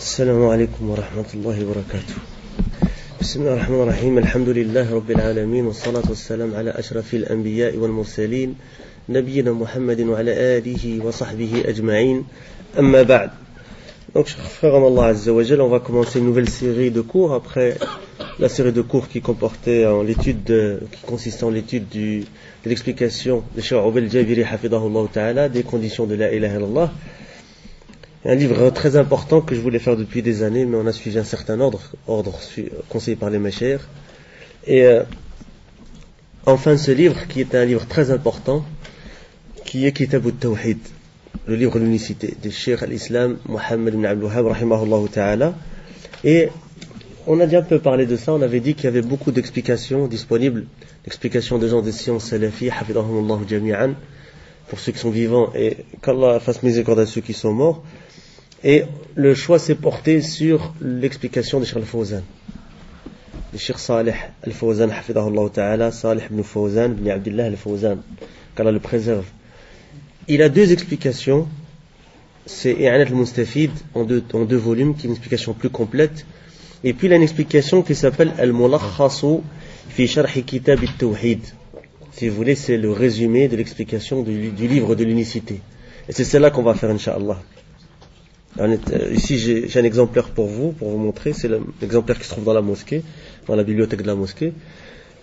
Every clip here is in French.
السلام عليكم ورحمة الله وبركاته. بسم الله الرحمن الرحيم. الحمد لله رب العالمين، والصلاة والسلام على أشرف الأنبياء والمرسلين نبينا محمد وعلى آله وصحبه أجمعين. أما بعد. Donc, frère en Allah Azza wa Jal, on va commencer une nouvelle série de cours après la série de cours qui comportait qui consistait en l'étude de l'explication de Cheikh Ubal Jabiri Hafidahullah Ta'ala des conditions de la ilaha illallah. Un livre très important que je voulais faire depuis des années, mais on a suivi un certain ordre conseillé par les mashayikh. Et enfin ce livre, qui est un livre très important, qui est Kitab al-Tawhid, le livre de l'unicité, de Cheikh al-Islam Muhammad ibn Abdul Wahhab rahimahullah ta'ala. Et on a déjà un peu parlé de ça, on avait dit qu'il y avait beaucoup d'explications disponibles, d'explications de gens des sciences salafis, hafidahumullah jami'an, pour ceux qui sont vivants, et qu'Allah fasse miséricorde à ceux qui sont morts. Et le choix s'est porté sur l'explication de Cheikh al-Fawzan, de Cheikh Salih al-Fawzan, hafidahullah ta'ala, Salih ibn Fawzan, ibn Abdullah al-Fawzan, qu'Allah le préserve. Il a deux explications, c'est I'anat al-Mustafid en deux volumes, qui est une explication plus complète, et puis il a une explication qui s'appelle Al-Mulakhasu fi Sharh Kitab al-Tawhid. Si vous voulez, c'est le résumé de l'explication du livre de l'unicité. Et c'est celle-là qu'on va faire, Inch'Allah. Ici, j'ai un exemplaire pour vous montrer. C'est l'exemplaire qui se trouve dans la mosquée, dans la bibliothèque de la mosquée.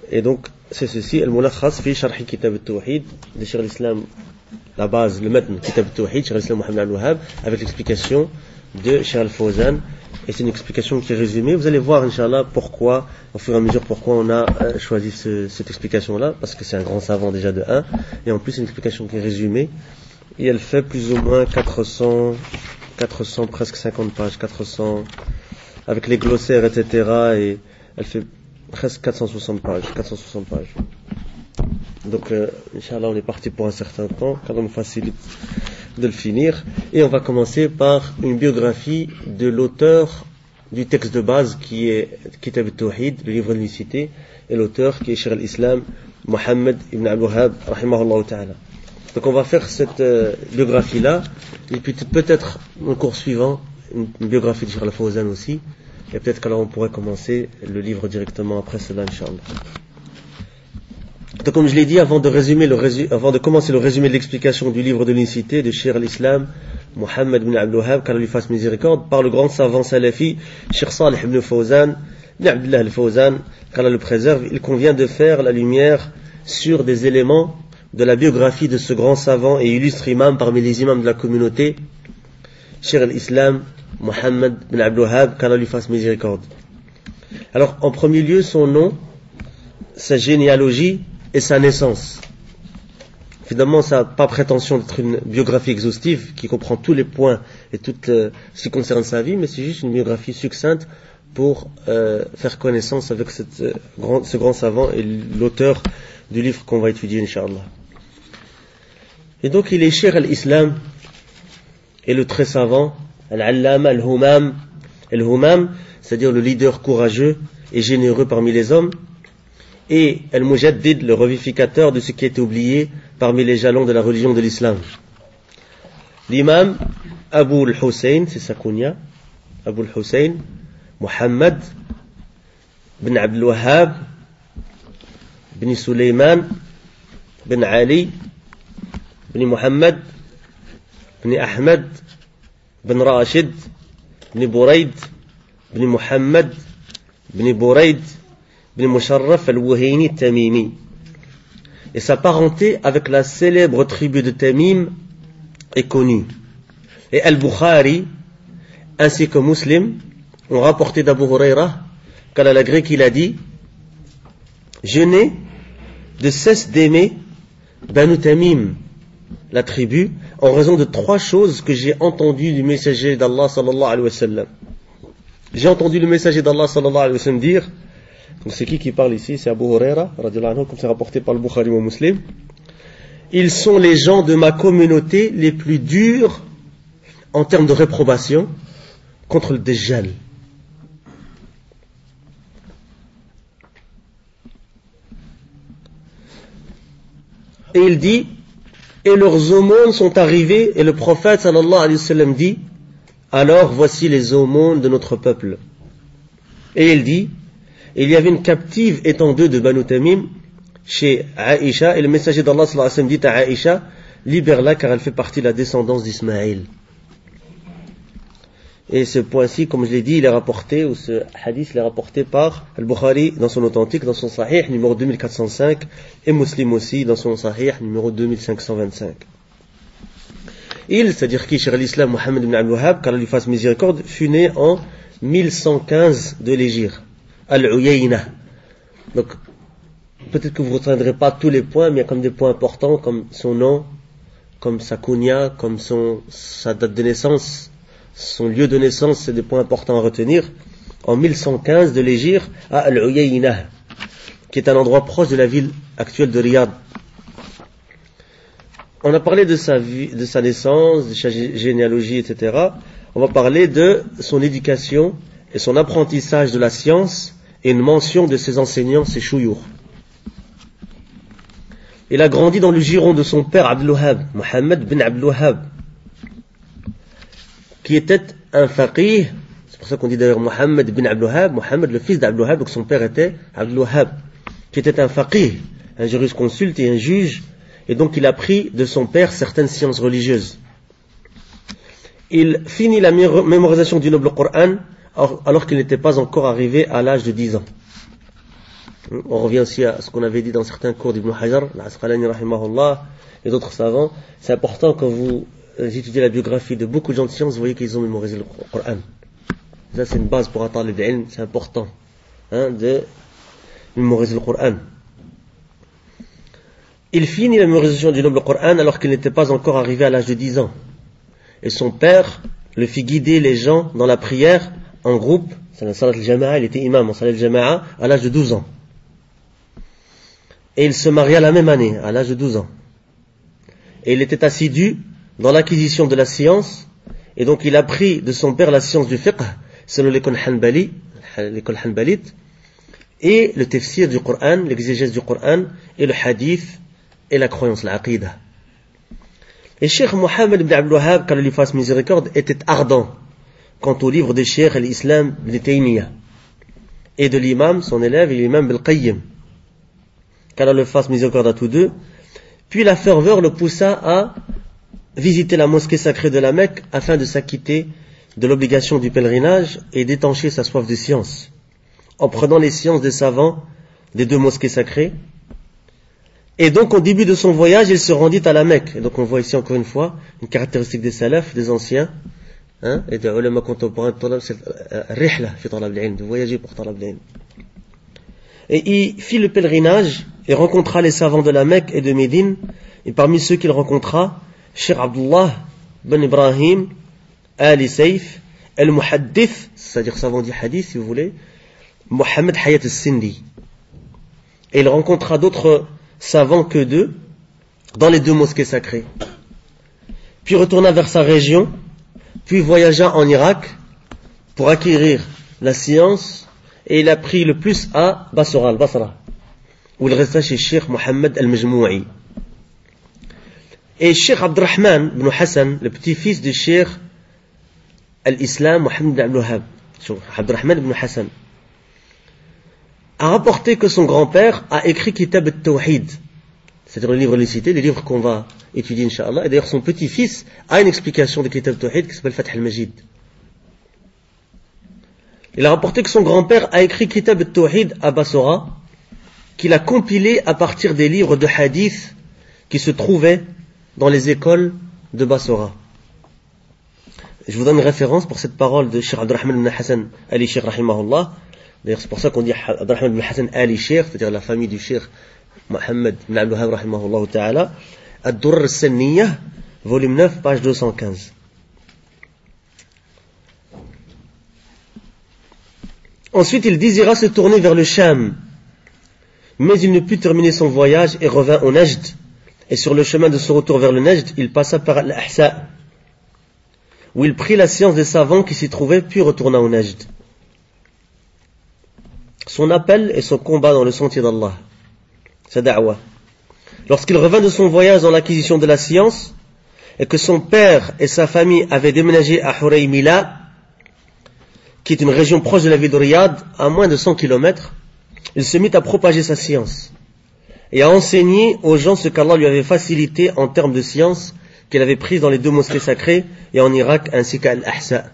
Et donc, c'est ceci, Al-Mulakhas fi Sharh Kitab al-Tawhid, de Cheikh al-Islam, la base, le matn Kitab al-Tawhid, Cheikh al-Islam Muhammad ibn Abdul Wahhab, avec l'explication de Cheikh al-Fawzan. Et c'est une explication qui est résumée. Vous allez voir, Inch'Allah, pourquoi, au fur et à mesure, pourquoi on a choisi cette explication-là, parce que c'est un grand savant déjà de 1, et en plus, c'est une explication qui est résumée, et elle fait plus ou moins 400, presque 50 pages, 400, avec les glossaires, etc., et elle fait presque 460 pages. Donc, Inch'Allah, on est parti pour un certain temps, car on nous facilite de le finir. Et on va commencer par une biographie de l'auteur du texte de base, qui est Kitab al-Tawhid, le livre de l'unicité, et l'auteur qui est Cheikh al-Islam Muhammad ibn Abdul Wahhab rahimahullah ta'ala. Donc on va faire cette biographie-là, et puis peut-être au cours suivant, une biographie de Cheikh al-Fawzan aussi, et peut-être qu'alors on pourrait commencer le livre directement après cela, Inch'Allah. Donc comme je l'ai dit, avant de commencer le résumé de l'explication du livre de l'unicité de Cheikh al-Islam Muhammad ibn Abdul Wahhab, qu'Allah lui fasse miséricorde, par le grand savant salafi Cheikh Salih ibn Fawzan, ibn Abdullah al-Fawzan, qu'Allah le préserve, il convient de faire la lumière sur des éléments de la biographie de ce grand savant et illustre imam parmi les imams de la communauté, Cheikh al-Islam Muhammad ibn Abdul Wahhab, qu'Allah lui fasse miséricorde. Alors en premier lieu, son nom, sa généalogie et sa naissance. Évidemment, ça n'a pas prétention d'être une biographie exhaustive qui comprend tous les points et tout ce qui concerne sa vie, mais c'est juste une biographie succincte pour faire connaissance avec ce grand savant et l'auteur du livre qu'on va étudier, Inch'Allah. Et donc, il est Cheikh al-Islam et le très savant, al-Allama al-Humam. Al-Humam, c'est-à-dire le leader courageux et généreux parmi les hommes, et Al-Mujaddid, le revivificateur de ce qui était oublié parmi les jalons de la religion de l'islam. L'imam Abu al-Hussein, c'est sa kunya, Abu al-Hussein Muhammad bin Abdul Wahhab bin Sulaiman bin Ali bin Muhammad bin Ahmad bin Rashid bin Burayd bin Muhammad bin Burayd bin Musharraf al-Wuhayni Tamimi. Et sa parenté avec la célèbre tribu de Tamim est connue. Et Al-Bukhari ainsi que Muslim ont rapporté d'Abu Huraira qu'Allah l'agré qu'il a dit: je n'ai de cesse d'aimer Banu Tamim, la tribu, en raison de 3 choses que j'ai entendues du messager d'Allah sallallahu alayhi wa sallam. J'ai entendu le messager d'Allah sallallahu alayhi wa sallam dire, donc c'est qui parle ici? C'est Abu Huraira radhiyallahu anhu, comme c'est rapporté par le Bukhari ou Muslim. Ils sont les gens de ma communauté les plus durs en termes de réprobation contre le Dajjal. Et il dit, et leurs aumônes sont arrivées, et le prophète sallallahu alayhi wa sallam dit, alors voici les aumônes de notre peuple. Et il dit, il y avait une captive étant deux de Banu Tamim chez Aïcha, et le messager d'Allah sallallahu alayhi wa sallam dit à Aïcha, libère-la car elle fait partie de la descendance d'Ismaël. Et ce point-ci, comme je l'ai dit, il est rapporté, ou ce hadith, il est rapporté par Al-Bukhari dans son authentique, dans son sahih, numéro 2405, et Muslim aussi, dans son sahih, numéro 2525. Il, c'est-à-dire qui, Cheikh l'Islam, Mohammed ibn Abdul Wahhab, qu'Allah lui fasse miséricorde, fut né en 1115 de l'Hégire, Al-Uyayna. Donc, peut-être que vous ne retiendrez pas tous les points, mais il y a comme des points importants, comme son nom, comme sa kunya, comme sa date de naissance, son lieu de naissance, c'est des points importants à retenir. En 1115 de l'Hégire à Al-Uyayna, qui est un endroit proche de la ville actuelle de Riyad. On a parlé de sa vie, de sa naissance, de sa généalogie, etc. On va parler de son éducation et son apprentissage de la science et une mention de ses enseignants, ses chouyours. Il a grandi dans le giron de son père Abdul Wahhab, Mohammed bin Abdul Wahhab, qui était un faqih. C'est pour ça qu'on dit d'ailleurs Mohammed bin Abdul Wahhab, Mohammed le fils d'Abdul Wahhab, donc son père était Abdul Wahhab, qui était un faqih, un jurisconsulte et un juge, et donc il a appris de son père certaines sciences religieuses. Il finit la mémorisation du noble Coran alors qu'il n'était pas encore arrivé à l'âge de 10 ans. On revient aussi à ce qu'on avait dit dans certains cours d'Ibn Hajar, l'Asqalani rahimahullah, et d'autres savants. C'est important quand vous étudiez la biographie de beaucoup de gens de science, vous voyez qu'ils ont mémorisé le Coran. Ça c'est une base pour atteindre le ilm, c'est important de mémoriser le Coran. Il finit la mémorisation du noble Coran alors qu'il n'était pas encore arrivé à l'âge de 10 ans. Et son père le fit guider les gens dans la prière en groupe. Salat al-Jama'a, il était imam en Salat al-Jama'a à l'âge de 12 ans. Et il se maria la même année, à l'âge de 12 ans. Et il était assidu dans l'acquisition de la science, et donc il apprit de son père la science du fiqh, selon l'école hanbalite, et le tafsir du Coran, l'exégèse du Coran, et le hadith, et la croyance, l'aqidah. Et Cheikh Mohammed ibn Abdul Wahhab, qu'Allah lui fasse miséricorde, était ardent quant au livre de Cheikh al-Islam ibn Taymiyyah, et de l'imam, son élève, l'imam Bil-Qayyim, qu'Allah le fasse miséricorde à tous deux. Puis la ferveur le poussa à visiter la mosquée sacrée de la Mecque afin de s'acquitter de l'obligation du pèlerinage et d'étancher sa soif de science, en prenant les sciences des savants des deux mosquées sacrées. Et donc au début de son voyage, il se rendit à la Mecque. Et donc on voit ici encore une fois une caractéristique des salafs, des anciens, et des ulama contemporains, c'est rihla fi talab al-ilm, de voyager pour talab al-ilm. Et il fit le pèlerinage et rencontra les savants de la Mecque et de Médine. Et parmi ceux qu'il rencontra, Cheikh Abdullah ben Ibrahim Ali Saif al-Muhaddith, c'est-à-dire savant du hadith si vous voulez, Mohammed Hayat al-Sindi. Et il rencontra d'autres savants que d'eux dans les deux mosquées sacrées. Puis retourna vers sa région, puis voyagea en Irak pour acquérir la science, et il apprit le plus à Basra, al-Basra, où il resta chez Cheikh Mohammed al-Majmou'i. Et Cheikh Abdurrahman ibn Hassan, le petit-fils de Cheikh al-Islam Mohammed ibn Abdul Wahhab, Abdurrahman ibn Hassan, a rapporté que son grand-père a écrit Kitab al-Tawhid, c'est-à-dire le livre de l'unicité, les livres qu'on va étudier, Inch'Allah. Et d'ailleurs, son petit-fils a une explication de Kitab al-Tawhid qui s'appelle Fath al-Majid. Il a rapporté que son grand-père a écrit Kitab al-Tawhid à Basra, qu'il a compilé à partir des livres de hadith qui se trouvaient dans les écoles de Basra. Je vous donne une référence pour cette parole de Cheikh Abdurrahman ibn Hassan Ali Cheikh rahimahullah. D'ailleurs, c'est pour ça qu'on dit Abdurrahman ibn Hassan Ali Cheikh, c'est-à-dire la famille du Cheikh Mohammed ibn Abdul Wahhab rahimahullah ta'ala. Ad-Durr al-Sanniyah, volume 9, page 215. Ensuite, il désira se tourner vers le Sham, mais il ne put terminer son voyage et revint au Najd. Et sur le chemin de son retour vers le Najd, il passa par Al-Ahsa, où il prit la science des savants qui s'y trouvaient, puis retourna au Najd. Son appel et son combat dans le sentier d'Allah, sa da'wah. Lorsqu'il revint de son voyage dans l'acquisition de la science, et que son père et sa famille avaient déménagé à Huraymila, qui est une région proche de la ville de Riyad, à moins de 100 km, il se mit à propager sa science et à enseigner aux gens ce qu'Allah lui avait facilité en termes de science qu'il avait prise dans les 2 mosquées sacrées et en Irak ainsi qu'à Al-Ahsa.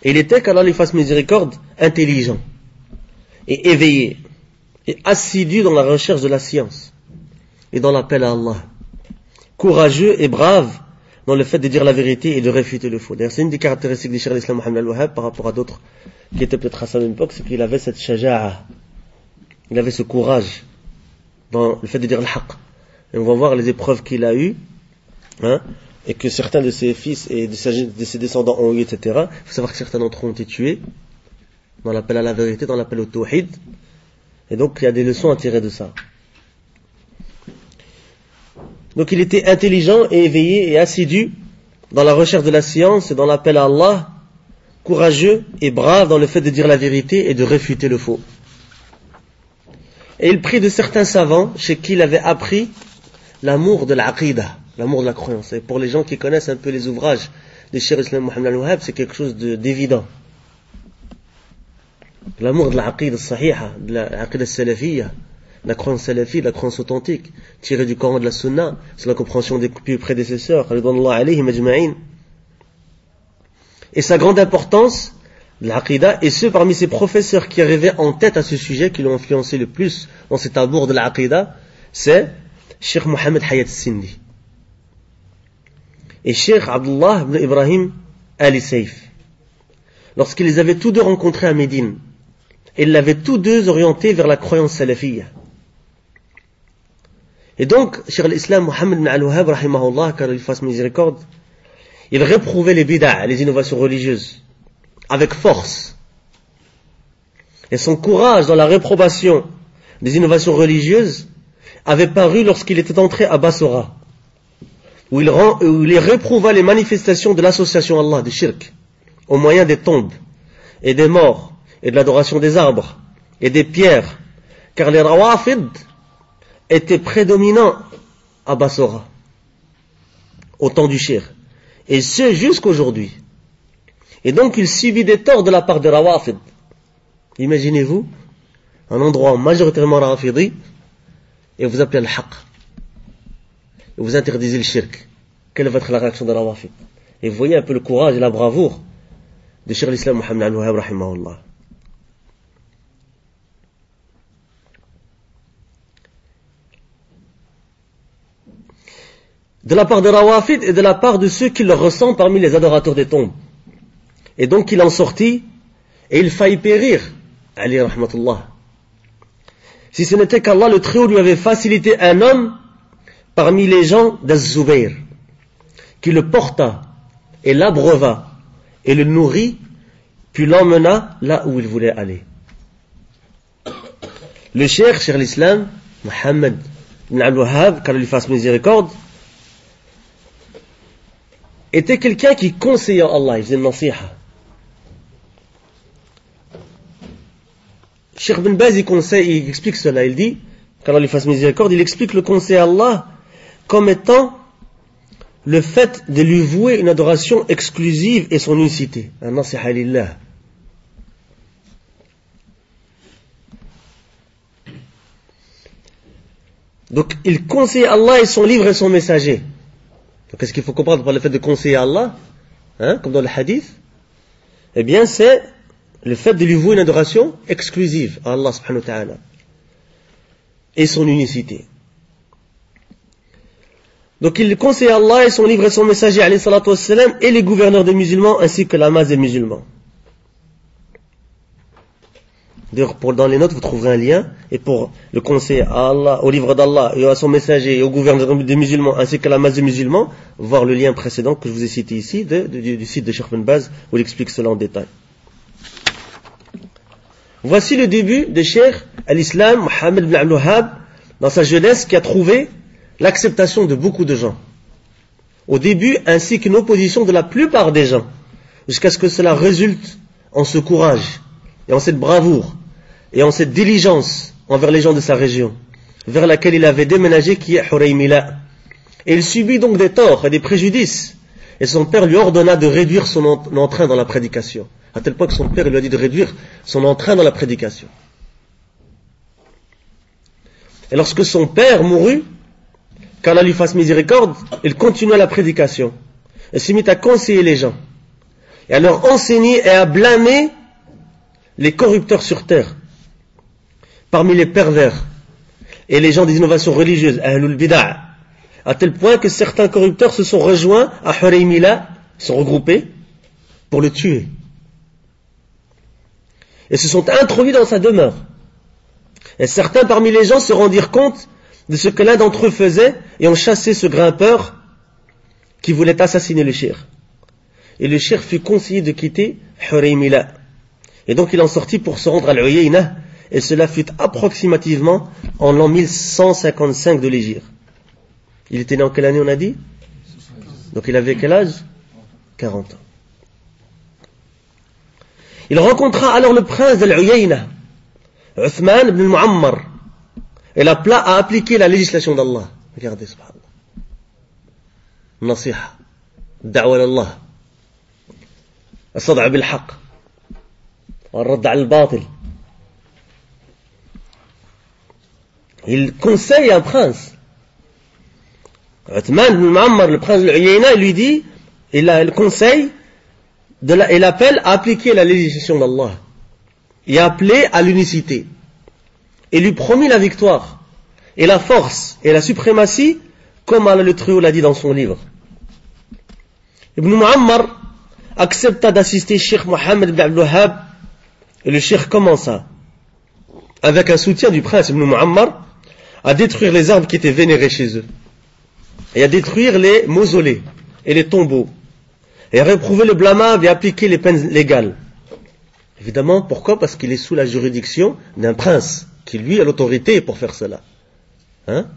Et il était, qu'Allah lui fasse miséricorde, intelligent et éveillé et assidu dans la recherche de la science et dans l'appel à Allah, courageux et brave dans le fait de dire la vérité et de réfuter le faux. D'ailleurs, c'est une des caractéristiques du Cheikh al-Islam Mohammed al-Wahhab par rapport à d'autres qui étaient peut-être à sa même époque, c'est qu'il avait cette shaja'a, il avait ce courage dans le fait de dire le haqq. Et on va voir les épreuves qu'il a eues, et que certains de ses fils et de ses descendants ont eu, etc. Il faut savoir que certains d'entre eux ont été tués dans l'appel à la vérité, dans l'appel au tawhid. Et donc, il y a des leçons à tirer de ça. Donc, il était intelligent et éveillé et assidu dans la recherche de la science et dans l'appel à Allah, courageux et brave dans le fait de dire la vérité et de réfuter le faux. Et il prit de certains savants chez qui il avait appris l'amour de l'aqidah, l'amour de la croyance. Et pour les gens qui connaissent un peu les ouvrages de Cheikh al-Islam Mohammed al-Wahhab, c'est quelque chose d'évident. L'amour de l'aqidah sahiha, de l'aqidah salafiyya, la croyance salafie, la croyance authentique, tirée du Coran, de la Sunna, c'est la compréhension des prédécesseurs, et sa grande importance, l'aqidah, et ceux parmi ses professeurs qui arrivaient en tête à ce sujet, qui l'ont influencé le plus dans cet amour de l'aqidah, c'est Cheikh Mohammed Hayat Sindi et Cheikh Abdullah ibn Ibrahim Ali Saif. Lorsqu'ils les avaient tous deux rencontrés à Médine, ils l'avaient tous deux orientés vers la croyance salafiyya. Et donc, Cheikh al-Islam Mohammed ibn al-Wahhab, rahimahullah, car il fasse miséricorde, il réprouvait les bid'a, les innovations religieuses, avec force. Et son courage dans la réprobation des innovations religieuses avait paru lorsqu'il était entré à Bassora, où il réprouva les manifestations de l'association Allah, du shirk, au moyen des tombes, et des morts, et de l'adoration des arbres, et des pierres, car les rawafid étaient prédominants à Bassora, au temps du shirk, et ce jusqu'aujourd'hui. Et donc il subit des torts de la part des rawafid. Imaginez-vous, un endroit majoritairement rawafidi, et vous appelez le haqq, et vous interdisez le shirk. Quelle va être la réaction de la rawafid? Et vous voyez un peu le courage et la bravoure de Cheikh al-Islam Mohammed al-Wahhab, rahimahullah. De la part des rawafid et de la part de ceux qui le ressentent parmi les adorateurs des tombes. Et donc il en sortit et il faillit périr, Ali rahmatullah. Si ce n'était qu'Allah le Très-Haut lui avait facilité un homme parmi les gens d'Az-Zubayr, qui le porta et l'abreuva et le nourrit, puis l'emmena là où il voulait aller. Le Cheikh l'Islam, Mohammed ibn al-Wahhab, qu'Allah lui fasse miséricorde, était quelqu'un qui conseillait Allah, il faisait une nasiha. Cheikh Ben Baz, il explique cela, il dit, qu'Allah lui fasse miséricorde, il explique le conseil à Allah comme étant le fait de lui vouer une adoration exclusive et son unicité. Un nasiha lillah. Donc, il conseille Allah et son livre et son messager. Donc, qu'est-ce qu'il faut comprendre par le fait de conseiller Allah, comme dans le hadith? Eh bien, c'est le fait de lui vouer une adoration exclusive à Allah subhanahu wa ta'ala et son unicité. Donc il conseille Allah et son livre et son messager alayhi salatu wassalam et les gouverneurs des musulmans ainsi que la masse des musulmans. D'ailleurs, dans les notes, vous trouverez un lien, et pour le conseil à Allah, au livre d'Allah et à son messager et aux gouverneurs des musulmans ainsi qu'à la masse des musulmans, voir le lien précédent que je vous ai cité ici du site de Cheikh Ben Baz où il explique cela en détail. Voici le début de Cheikh al-Islam Mohammed ibn al-Wahhab dans sa jeunesse qui a trouvé l'acceptation de beaucoup de gens. Au début, ainsi qu'une opposition de la plupart des gens, jusqu'à ce que cela résulte en ce courage et en cette bravoure et en cette diligence envers les gens de sa région, vers laquelle il avait déménagé, qui est Huraymila. Et il subit donc des torts et des préjudices. Et son père lui ordonna de réduire son entrain dans la prédication. À tel point que son père lui a dit de réduire son entrain dans la prédication. Et lorsque son père mourut, qu'Allah lui fasse miséricorde, il continua la prédication. Il s'est mis à conseiller les gens. Et à leur enseigner et à blâmer les corrupteurs sur terre. Parmi les pervers. Et les gens des innovations religieuses, Ahlul Bid'a. À tel point que certains corrupteurs se sont rejoints à Huraymila, sont regroupés pour le tuer. Et se sont introduits dans sa demeure. Et certains parmi les gens se rendirent compte de ce que l'un d'entre eux faisait et ont chassé ce grimpeur qui voulait assassiner le cheikh. Et le cheikh fut conseillé de quitter Huraymila. Et donc il en sortit pour se rendre à l'Uyayna, et cela fut approximativement en l'an 1155 de l'Hégire. Il était né en quelle année on a dit? Donc il avait quel âge? 40 ans. Il rencontra alors le prince de l'Uyayna, Uthman ibn al-Mu'ammar, et l'appela à appliquer la législation d'Allah. Regardez, subhanallah. Nasiha, da'wa d'Allah, as-sad'a bil-haq, al-radd al-batil. Il conseille un prince. Uthman ibn Mu'ammar, le prince de l'Uyayna, il lui dit, il conseille, il appelle à appliquer la législation d'Allah et à appeler à l'unicité. Et lui promit la victoire et la force et la suprématie, comme Allah le Très-Haut l'a dit dans son livre. Ibn Mu'ammar accepta d'assister Cheikh Mohammed ibn Abdul Wahhab, et le cheikh commença, avec un soutien du prince Ibn Mu'ammar, à détruire les arbres qui étaient vénérés chez eux, et à détruire les mausolées et les tombeaux, et à réprouver le blâmable et appliquer les peines légales. Évidemment, pourquoi? Parce qu'il est sous la juridiction d'un prince, qui lui a l'autorité pour faire cela. Hein?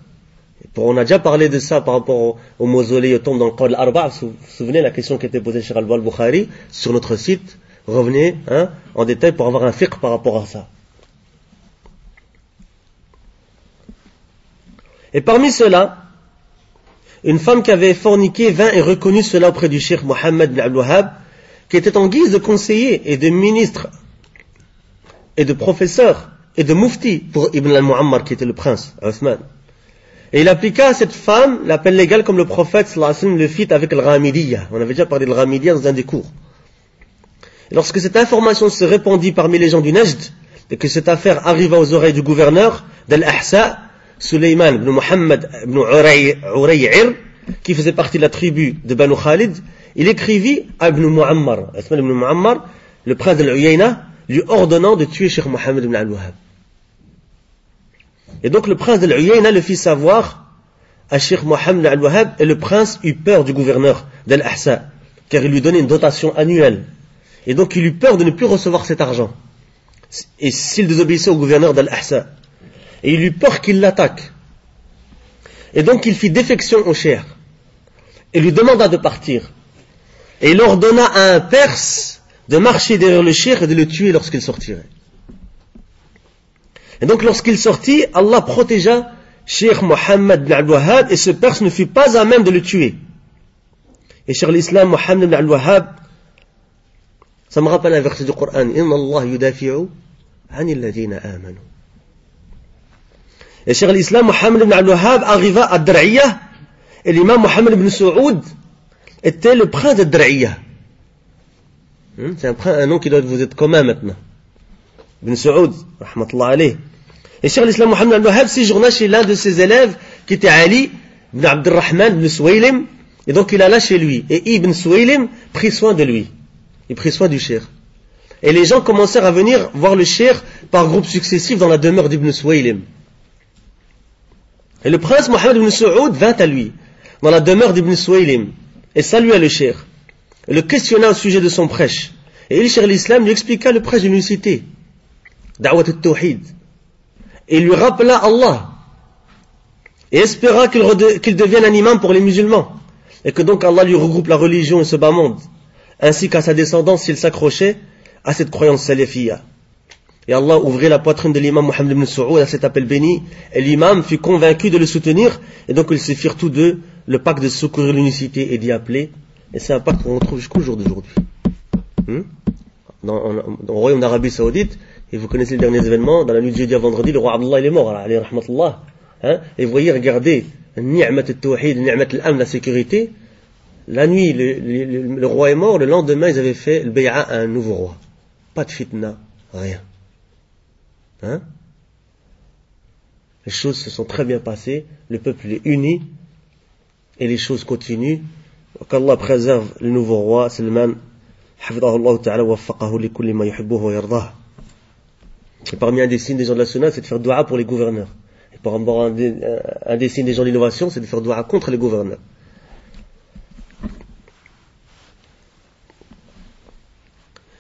On a déjà parlé de ça par rapport au mausolée, aux tombes dans le Qawl al-Arba'. Vous vous souvenez la question qui était posée chez Al-Bukhari sur notre site? Revenez en détail pour avoir un fiqh par rapport à ça. Et parmi ceux-là, une femme qui avait forniqué vint et reconnut cela auprès du cheikh Mohammed ibn Abdul Wahhab, qui était en guise de conseiller et de ministre et de professeur et de mufti pour Ibn al-Mu'ammar, qui était le prince, Uthman. Et il appliqua à cette femme la peine légale comme le prophète sallallahu alayhi wa sallam le fit avec le Ghamidiyya. On avait déjà parlé de Ghamidiyya dans un des cours. Et lorsque cette information se répandit parmi les gens du Najd, et que cette affaire arriva aux oreilles du gouverneur d'Al-Ahsa, Sulayman ibn Muhammad ibn Uray'ir, qui faisait partie de la tribu de Banu Khalid, il écrivit à Ibn Mu'ammar, Uthman ibn Mu'ammar, le prince de l'Uyayna, lui ordonnant de tuer Cheikh Mohammed ibn al-Wahhab. Et donc le prince de l'Uyayna le fit savoir à Cheikh Mohammed ibn al-Wahhab, et le prince eut peur du gouverneur d'Al-Ahsa, car il lui donnait une dotation annuelle. Et donc il eut peur de ne plus recevoir cet argent, et s'il désobéissait au gouverneur d'Al-Ahsa. Et il eut peur qu'il l'attaque. Et donc il fit défection au cheikh, et lui demanda de partir. Et il ordonna à un Perse de marcher derrière le cheikh et de le tuer lorsqu'il sortirait. Et donc lorsqu'il sortit, Allah protégea Cheikh Mohammed ibn Abdul Wahhab, et ce Perse ne fut pas à même de le tuer. Et Cheikh l'Islam Mohammed ibn Abdul Wahhab, ça me rappelle un verset du Coran, Inna Allah yudafi'u anil ladina amanu. Et Cheikh l'Islam Mohammed ibn Abdul Wahhab arriva à Dar'iyah, et l'imam Mohammed ibn Saoud était le prince de Dar'iyah. C'est un nom qui doit vous être commun maintenant. Ibn Saoud, rahmatullah alayh. Et Cheikh l'Islam Mohammed ibn Abdul Wahhab séjourna chez l'un de ses élèves qui était Ali ibn Abdurrahman ibn Suwaylim, et donc il alla chez lui. Et Ibn Suwaylim prit soin de lui. Il prit soin du cheikh. Et les gens commencèrent à venir voir le cheikh par groupes successifs dans la demeure d'Ibn Suwaylim. Et le prince Mohammed ibn Saoud vint à lui, dans la demeure d'Ibn Suwaylim, et salua le cheikh, et le questionna au sujet de son prêche. Et il, cheikh l'islam, lui expliqua le prêche de l'unicité, Da'wat al-Tawhid, et il lui rappela Allah, et espéra qu'il devienne un imam pour les musulmans, et que donc Allah lui regroupe la religion et ce bas monde, ainsi qu'à sa descendance s'il s'accrochait à cette croyance salafiyya. Et Allah ouvrit la poitrine de l'imam Mohammed ibn Saoud à cet appel béni, et l'imam fut convaincu de le soutenir, et donc ils se firent tous deux le pacte de secourir l'unicité et d'y appeler. Et c'est un pacte qu'on retrouve jusqu'au jour d'aujourd'hui. Dans le royaume d'Arabie Saoudite, et vous connaissez les derniers événements, dans la nuit de jeudi à vendredi, le roi Abdullah il est mort, alayhi rahmatullah. Et vous voyez, regardez, ni'mat al-tawhid, ni'mat al-amn, la sécurité. La nuit, le roi est mort, le lendemain, ils avaient fait le bay'a à un nouveau roi. Pas de fitna, rien. Les choses se sont très bien passées, le peuple est uni, et les choses continuent. Qu'Allah préserve le nouveau roi, Salman, hafidahullah ta'ala, waffaqahu li kulli ma yuhibbuhu wa yardah. Et parmi un des signes des gens de la sunna, c'est de faire dua pour les gouverneurs. Et par rapport à un des signes des gens de l'innovation, c'est de faire dua contre les gouverneurs.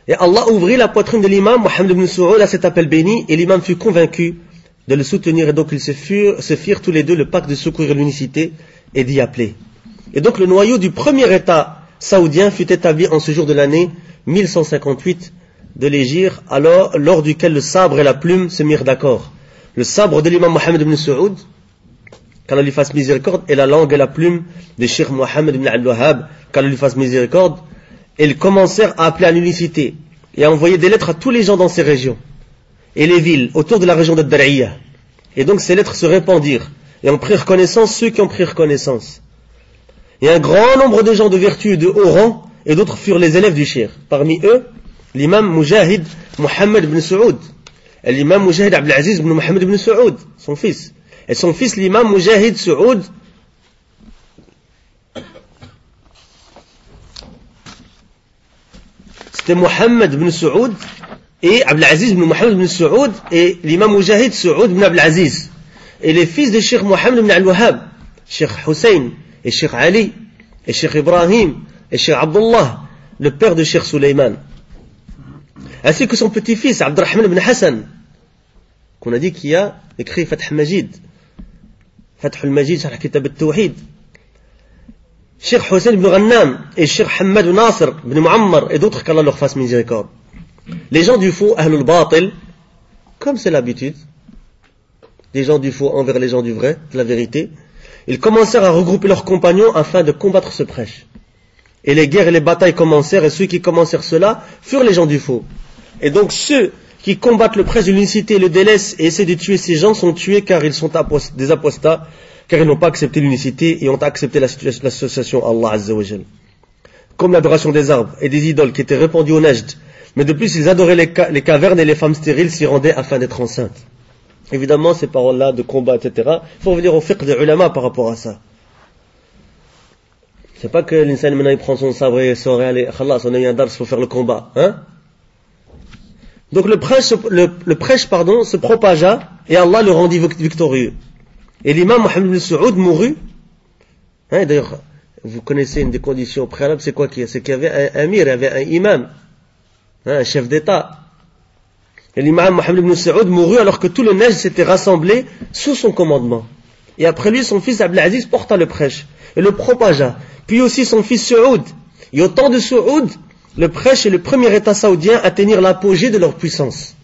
Et Allah ouvrit la poitrine de l'imam Mohammed ibn Saoud à cet appel béni, et l'imam fut convaincu de le soutenir, et donc ils se firent tous les deux le pacte de secourir l'unicité et d'y appeler. Et donc le noyau du premier État saoudien fut établi en ce jour de l'année 1158 de l'Hégire, alors lors duquel le sabre et la plume se mirent d'accord. Le sabre de l'imam Mohammed ibn Saoud, qu'Allah lui fasse miséricorde, et la langue et la plume de Cheikh Mohammed ibn Abdul-Wahhab, qu'Allah lui fasse miséricorde, et ils commencèrent à appeler à l'unicité et à envoyer des lettres à tous les gens dans ces régions et les villes autour de la région de Dar'iyah. Et donc ces lettres se répandirent et en prirent connaissance ceux qui en prirent connaissance. Et un grand nombre de gens de vertu et de haut rang, et d'autres furent les élèves du cheikh. Parmi eux, l'imam Mujahid Mohammed ibn Saoud, et l'imam Mujahid Abdelaziz ibn Mohammed ibn Saoud, son fils. Et son fils, l'imam Mujahid Saoud, c'était Mohammed ibn Saoud, et Abdelaziz ibn Mohammed ibn Saoud, et l'imam Mujahid Saoud ibn Abdelaziz. Et les fils de Cheikh Mohammed ibn Al-Wahhab, Cheikh Hussein, et Cheikh Ali, et Cheikh Ibrahim, et Cheikh Abdullah, le père de Cheikh Suleiman. Ainsi que son petit-fils, Abdurrahman ibn Hassan, qu'on a dit qu'il a écrit Fath Majid, Fath al-Majid, Sharh Kitab al-Tawhid. Cheikh Hussein ibn Ghannam, et Cheikh Hamad Nasr ibn Muammar, et d'autres qu'Allah leur fasse miséricorde. Les gens du faux, Ahlul Batil, comme c'est l'habitude, des gens du faux envers les gens du vrai, de la vérité, ils commencèrent à regrouper leurs compagnons afin de combattre ce prêche. Et les guerres et les batailles commencèrent, et ceux qui commencèrent cela furent les gens du faux. Et donc ceux qui combattent le prêche de l'unicité, le délaissent et essaient de tuer ces gens sont tués car ils sont des apostats, car ils n'ont pas accepté l'unicité et ont accepté l'association à Allah Azza wa Jal. Comme l'adoration des arbres et des idoles qui étaient répandues au Najd, mais de plus ils adoraient les cavernes et les femmes stériles s'y rendaient afin d'être enceintes. Évidemment, ces paroles-là de combat, etc., il faut revenir au fiqh des ulama par rapport à ça. C'est pas que l'insan maintenant il prend son sabre et sort et allez, khalas, on a eu un dars, il faut faire le combat. Donc le prêche se propagea et Allah le rendit victorieux. Et l'imam Mohammed ibn Saoud mourut. D'ailleurs, vous connaissez une des conditions préalables, c'est quoi? C'est qu'il y avait un amir, il y avait un imam, un chef d'État. Et l'imam Mohammed ibn Saoud mourut alors que tout le Najd s'était rassemblé sous son commandement. Et après lui, son fils Abdelaziz porta le prêche et le propagea. Puis aussi son fils Saoud. Et au temps de Saoud, le prêche et le premier État saoudien atteignirent l'apogée de leur puissance.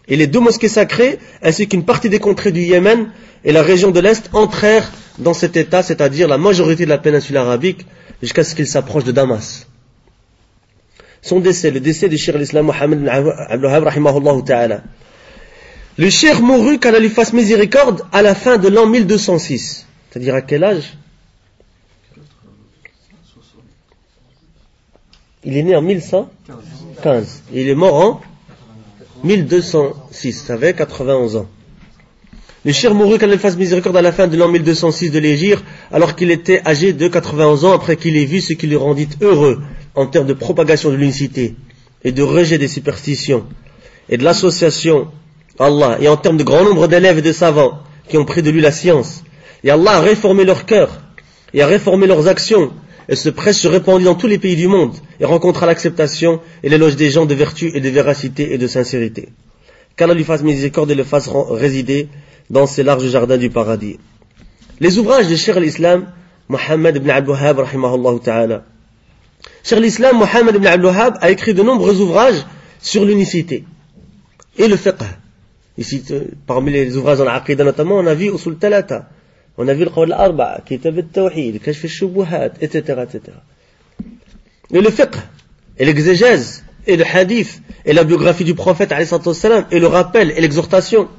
Et les deux mosquées sacrées, ainsi qu'une partie des contrées du Yémen et la région de l'Est entrèrent dans cet État, c'est-à-dire la majorité de la péninsule arabique, jusqu'à ce qu'il s'approche de Damas. Son décès, le décès du Cheikh l'Islam Mohammed ibn Abdul-Wahhab rahimahullah ta'ala. Le Cheikh mourut qu'Allah lui fasse miséricorde à la fin de l'an 1206. C'est-à-dire à quel âge? Il est né en 1115. Et il est mort en 1206. Ça avait 91 ans. Le Cheikh mourut qu'Allah lui fasse miséricorde à la fin de l'an 1206 de l'Hégire, alors qu'il était âgé de 91 ans, après qu'il ait vu ce qui lui rendit heureux en termes de propagation de l'unicité et de rejet des superstitions et de l'association à Allah, et en termes de grand nombre d'élèves et de savants qui ont pris de lui la science. Et Allah a réformé leur cœur et a réformé leurs actions, et ce prêche se répandit dans tous les pays du monde et rencontra l'acceptation et l'éloge des gens de vertu et de véracité et de sincérité. Qu'Allah lui fasse miséricorde et le fasse résider dans ces larges jardins du paradis. Les ouvrages de Cheikh l'Islam Mohammed ibn Abdul-Wahhab rahimahullah ta'ala. Cheikh l'Islam Mohammed ibn Abdul-Wahhab a écrit de nombreux ouvrages sur l'unicité et le fiqh. Ici, parmi les ouvrages dans l'Aqidah notamment, on a vu Usul Talata, On a vu le Qawl al-Arba'a, Kitab al-Tawhid, Kashf al-Shubuhat, etc., etc. Et le fiqh, et l'exégèse, et le hadith, et la biographie du prophète, et le rappel, et l'exhortation.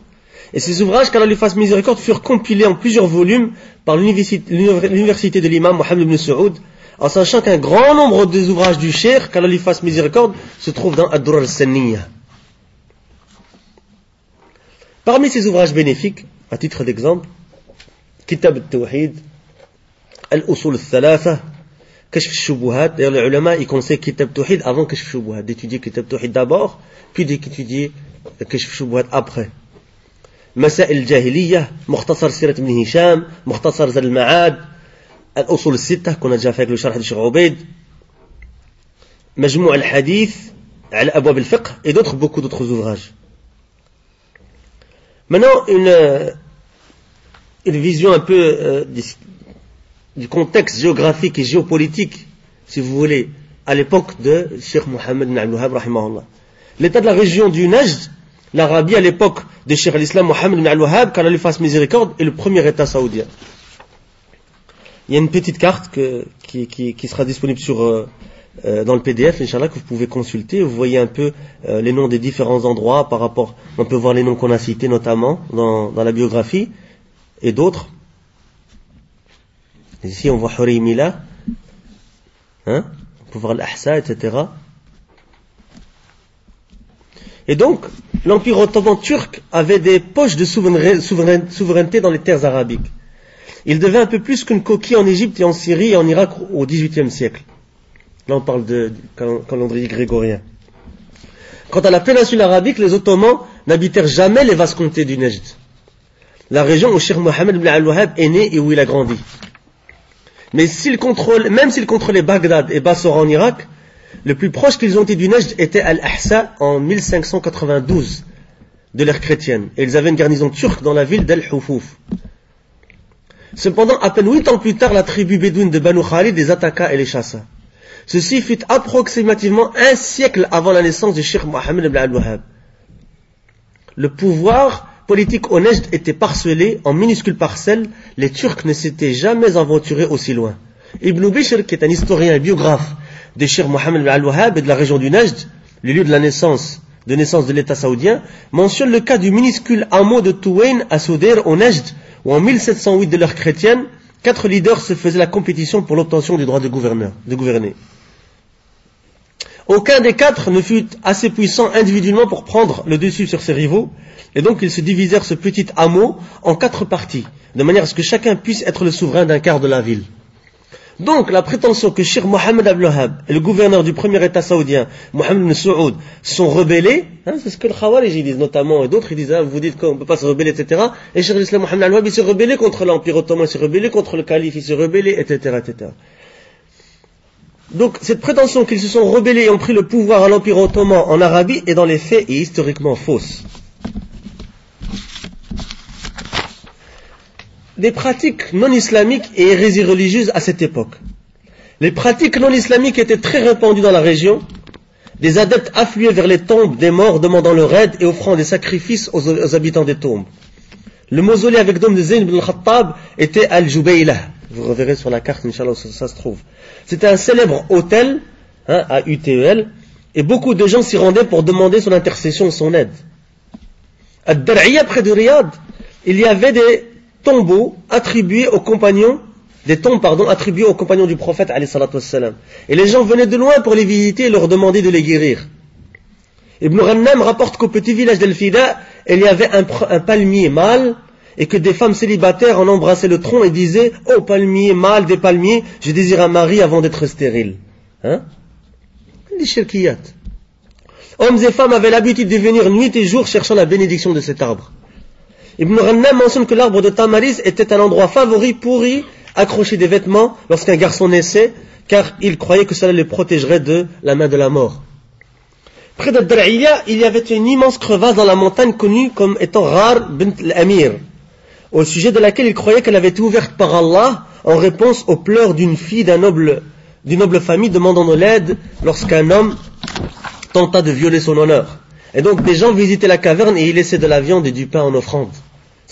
Et ces ouvrages, qu'Allah lui fasse miséricorde, furent compilés en plusieurs volumes par l'université de l'imam Mohammed ibn Saoud, en sachant qu'un grand nombre des ouvrages du cheikh, qu'Allah lui fasse miséricorde, se trouvent dans Ad-Durar al-Sanniya. Parmi ces ouvrages bénéfiques, à titre d'exemple, Kitab al-Tawhid, Al-Usul al-Thalatha, Kashf al-Shubuhat. D'ailleurs, les ulama, ils conseillent Kitab al-Tawhid avant Kashf al-Shubuhat, d'étudier Kitab al-Tawhid d'abord, puis d'étudier Kashf al-Shubuhat après. Masail al-Jahiliyyah, Mukhtasar Sirat ibn Hisham, Mukhtasar Zad al-Ma'ad, Al-Usul al-Sittah, qu'on a déjà fait avec le Sharh de Cheikh Ubayd, Majmou' al-Hadith, Al-Abwab al-Fiqh, et beaucoup d'autres ouvrages. Maintenant, une vision un peu du contexte géographique et géopolitique, si vous voulez, à l'époque de Cheikh Mohammed ibn Abdul Wahhab, rahimahullah. L'état de la région du Najd, l'Arabie à l'époque de Cheikh al-Islam Mohammed ibn Abdul Wahhab, qu'Allah lui fasse miséricorde, est le premier État saoudien. Il y a une petite carte qui sera disponible dans le PDF, Inch'Allah, que vous pouvez consulter. Vous voyez un peu les noms des différents endroits par rapport. On peut voir les noms qu'on a cités notamment dans la biographie et d'autres. Ici, on voit Huraymila, on peut voir l'Ahsa, etc. Et donc, l'Empire ottoman turc avait des poches de souveraineté dans les terres arabiques. Il devait un peu plus qu'une coquille en Égypte et en Syrie et en Irak au XVIIIe siècle. Là, on parle du calendrier grégorien. Quant à la péninsule arabique, les Ottomans n'habitèrent jamais les vastes comtés du Najd, la région où Cheikh Mohammed ibn Abdul Wahhab est né et où il a grandi. Mais même s'ils contrôlaient Bagdad et Bassora en Irak, le plus proche qu'ils ont été du Najd était Al-Ahsa en 1592 de l'ère chrétienne. Et ils avaient une garnison turque dans la ville d'Al-Hufuf. Cependant, à peine 8 ans plus tard, la tribu bédouine de Banu Khalid les attaqua et les chassa. Ceci fut approximativement un siècle avant la naissance du Cheikh Mohammed ibn Abdul Wahhab. Le pouvoir politique au Najd était parcelé en minuscules parcelles. Les Turcs ne s'étaient jamais aventurés aussi loin. Ibn Bishr, qui est un historien et biographe de Cheikh Mohammed ibn Abdul Wahhab et de la région du Najd, le lieu de naissance de l'État saoudien, mentionne le cas du minuscule hameau de Touwain à Soudair au Najd, où en 1708 de l'ère chrétienne, 4 leaders se faisaient la compétition pour l'obtention du droit de gouverner. Aucun des 4 ne fut assez puissant individuellement pour prendre le dessus sur ses rivaux, et donc ils se divisèrent ce petit hameau en 4 parties, de manière à ce que chacun puisse être le souverain d'un quart de la ville. Donc la prétention que Cheikh Mohammed Abdul Wahhab et le gouverneur du premier État saoudien, Mohammed ibn Saoud, sont rebellés, c'est ce que le Khawarij disent notamment, et d'autres ils disent, vous dites qu'on ne peut pas se rebeller, etc. Et Cheikh l'Islam Mohammed Abdul Wahhab, il s'est rebellé contre l'Empire ottoman, il s'est rebellé contre le calife, il s'est rebellé, etc., etc. Donc cette prétention qu'ils se sont rebellés et ont pris le pouvoir à l'Empire ottoman en Arabie est dans les faits et historiquement fausse. Des pratiques non islamiques et hérésies religieuses à cette époque. Les pratiques non islamiques étaient très répandues dans la région. Des adeptes affluaient vers les tombes des morts demandant leur aide et offrant des sacrifices aux habitants des tombes. Le mausolée avec dôme de Zayn ibn al-Khattab était Al-Jubaylah. Vous reverrez sur la carte, Inch'Allah, ça se trouve. C'était un célèbre hôtel, à UTEL, et beaucoup de gens s'y rendaient pour demander son intercession et son aide. À Dar'iyya, près de Riyad, il y avait des tombeaux attribués aux compagnons, attribués aux compagnons du prophète, alayhi salatu wassalam. Et les gens venaient de loin pour les visiter et leur demander de les guérir. Ibn Ghannam rapporte qu'au petit village d'Al-Fida, il y avait un palmier mâle, et que des femmes célibataires en embrassaient le tronc et disaient, oh palmier, mâle des palmiers, je désire un mari avant d'être stérile. Les shirkiyat. Hommes et femmes avaient l'habitude de venir nuit et jour cherchant la bénédiction de cet arbre. Ibn Ghannam mentionne que l'arbre de Tamariz était un endroit favori pour y accrocher des vêtements lorsqu'un garçon naissait, car il croyait que cela les protégerait de la main de la mort. Près de Dar'iyya, il y avait une immense crevasse dans la montagne connue comme étant Ghar bint al-Amir, au sujet de laquelle il croyait qu'elle avait été ouverte par Allah en réponse aux pleurs d'une fille d'une noble famille demandant de l'aide lorsqu'un homme tenta de violer son honneur. Et donc des gens visitaient la caverne et y laissaient de la viande et du pain en offrande.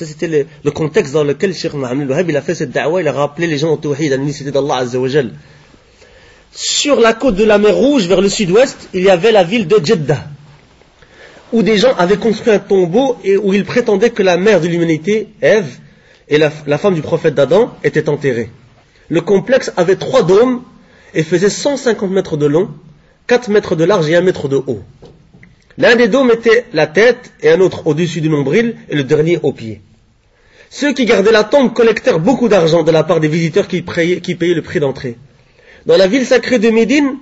Ça, c'était le contexte dans lequel Cheikh Mohammed al-Wahhab, il a fait cette da'wa, il a rappelé les gens au tawhid, à l'unicité d'Allah Azza wa Jal. Sur la côte de la mer Rouge, vers le sud-ouest, il y avait la ville de Jeddah, où des gens avaient construit un tombeau et où ils prétendaient que la mère de l'humanité, Ève, et la femme du prophète d'Adam, étaient enterrées. Le complexe avait 3 dômes et faisait 150 mètres de long, 4 mètres de large et 1 mètre de haut. L'un des dômes était la tête et un autre au-dessus du nombril et le dernier au pied. Ceux qui gardaient la tombe collectèrent beaucoup d'argent de la part des visiteurs qui payaient le prix d'entrée. Dans la ville sacrée de Médine,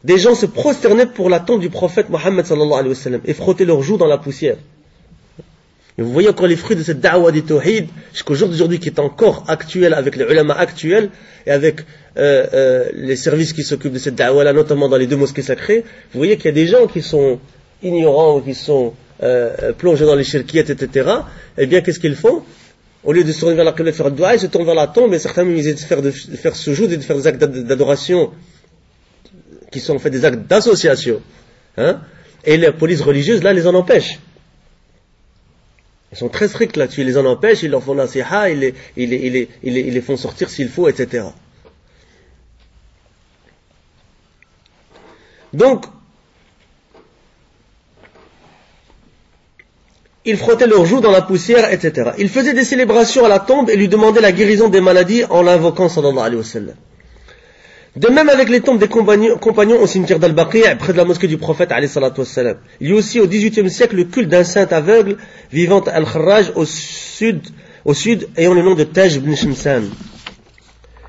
des gens se prosternaient pour la tombe du prophète Mohammed sallallahu alayhi wa sallam et frottaient leurs joues dans la poussière. Et vous voyez encore les fruits de cette da'wa du tawhid jusqu'au jour d'aujourd'hui qui est encore actuel avec les ulama actuels et avec les services qui s'occupent de cette da'wa là, notamment dans les 2 mosquées sacrées. Vous voyez qu'il y a des gens qui sont ignorants, qui sont plongés dans les shirkiyettes, etc. Eh bien, qu'est-ce qu'ils font? Au lieu de se tourner vers la qibla et de faire le dua, ils se tournent vers la tombe et certains même ils essaient de faire sujoud et de faire des actes d'adoration qui sont en fait des actes d'association. Hein? Et la police religieuse, là, les en empêche. Ils sont très stricts là-dessus, ils les en empêchent, ils leur font la siha, ils les font sortir s'il faut, etc. Donc, ils frottaient leurs joues dans la poussière, etc. Ils faisaient des célébrations à la tombe et lui demandaient la guérison des maladies en l'invoquant, sallallahu alayhi wa sallam. De même avec les tombes des compagnons au cimetière d'Al-Baqi', près de la mosquée du prophète, alayhi salatu wassalam. Il y a aussi au XVIIIe siècle le culte d'un saint aveugle vivant à Al-Kharraj au sud, ayant le nom de Taj ibn Shimsan.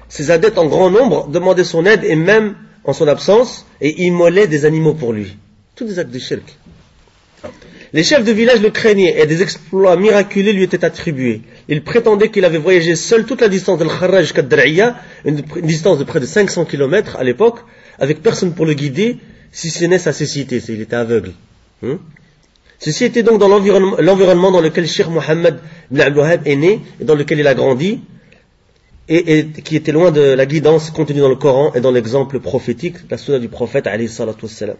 Ses adeptes en grand nombre demandaient son aide et même en son absence et immolaient des animaux pour lui. Tous des actes de shirk. Les chefs de village le craignaient et des exploits miraculeux lui étaient attribués. Ils prétendaient qu'il avait voyagé seul toute la distance d'Al-Kharraj jusqu'à Dar'iyya, une distance de près de 500 km à l'époque, avec personne pour le guider, si ce n'est sa cécité, il était aveugle. Ceci était donc dans l'environnement dans lequel Cheikh Mohammed ibn Abdul Wahhab est né, et dans lequel il a grandi, et qui était loin de la guidance contenue dans le Coran et dans l'exemple prophétique, la sunna du prophète, alayhi salatu wassalam.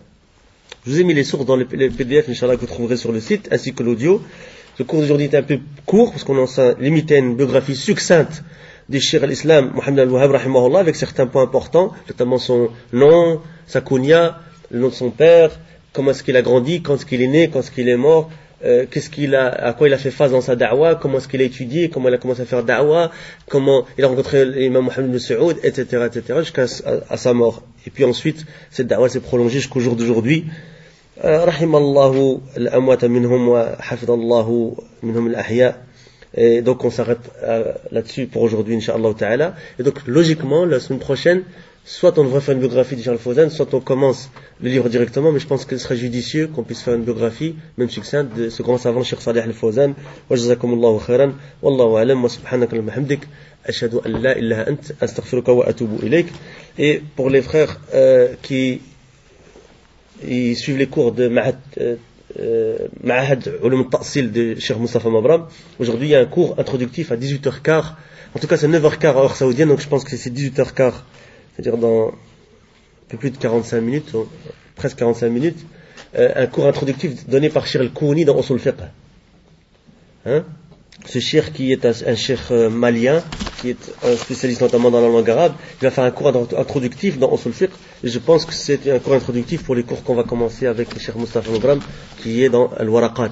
Je vous ai mis les sources dans les PDF, Inch'Allah, que vous trouverez sur le site, ainsi que l'audio. Le cours d'aujourd'hui est un peu court, parce qu'on s'est limité à une biographie succincte du Cheikh al-Islam, Mohammed al-Wahhab, rahimahullah, avec certains points importants, notamment son nom, sa kunya, le nom de son père, comment est-ce qu'il a grandi, quand est-ce qu'il est né, quand est-ce qu'il est mort, à quoi il a fait face dans sa da'wa, comment est-ce qu'il a étudié, comment il a commencé à faire da'wa, comment il a rencontré l'imam Mohammed ibn Saoud, etc., jusqu'à sa mort. Et puis ensuite, cette da'wa s'est prolongée jusqu'au jour d'aujourd'hui. رحم الله الأموات منهم وحفظ الله منهم الأحياء. Et donc on s'arrête là-dessus pour aujourd'hui, Inch'Allah ta'ala. Et donc logiquement, la semaine prochaine, soit on devrait faire une biographie de Cheikh al-Fawzan, soit on commence le livre directement, mais je pense qu'il serait judicieux qu'on puisse faire une biographie, même succincte, de ce grand savant Cheikh Salih al-Fawzan. Wa jazakumullahu khairan, wallahu a'lam, wa subhanaka wa bihamdik, ashhadu an la ilaha ant, astaghfiruka wa atubu ilayk. Et pour les frères qui ils suivent les cours de Ma'had Ulum al-Ta'sil de Cheikh Mustafa Mabram. Aujourd'hui, il y a un cours introductif à 18h15. En tout cas, c'est 9h15 à heure saoudienne, donc je pense que c'est 18h15, c'est-à-dire dans un peu plus de 45 minutes, presque 45 minutes, un cours introductif donné par Cheikh al-Kouni dans Usul Fiqh. Ce cheikh qui est un cheikh malien, qui est un spécialiste notamment dans la langue arabe, il va faire un cours introductif dans Usul Fiqh, et je pense que c'est un cours introductif pour les cours qu'on va commencer avec le cheikh Mustafa Mabram, qui est dans Al-Waraqat.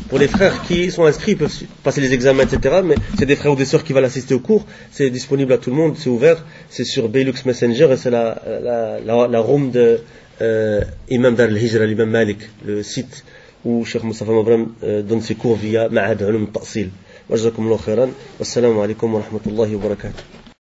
Pour les frères qui sont inscrits, ils peuvent passer les examens, etc., mais c'est des frères ou des sœurs qui veulent assister au cours, c'est disponible à tout le monde, c'est ouvert, c'est sur Baylux Messenger, et c'est la room de Imam Dar al-Hijra, l'Imam Malik, le site où Cheikh Mustafa Mabram donne ses cours via Ma'had Ulum al-Ta'sil. Wa jazakumullahu khairan. Wassalamu alaikum wa rahmatullahi wa barakatuh.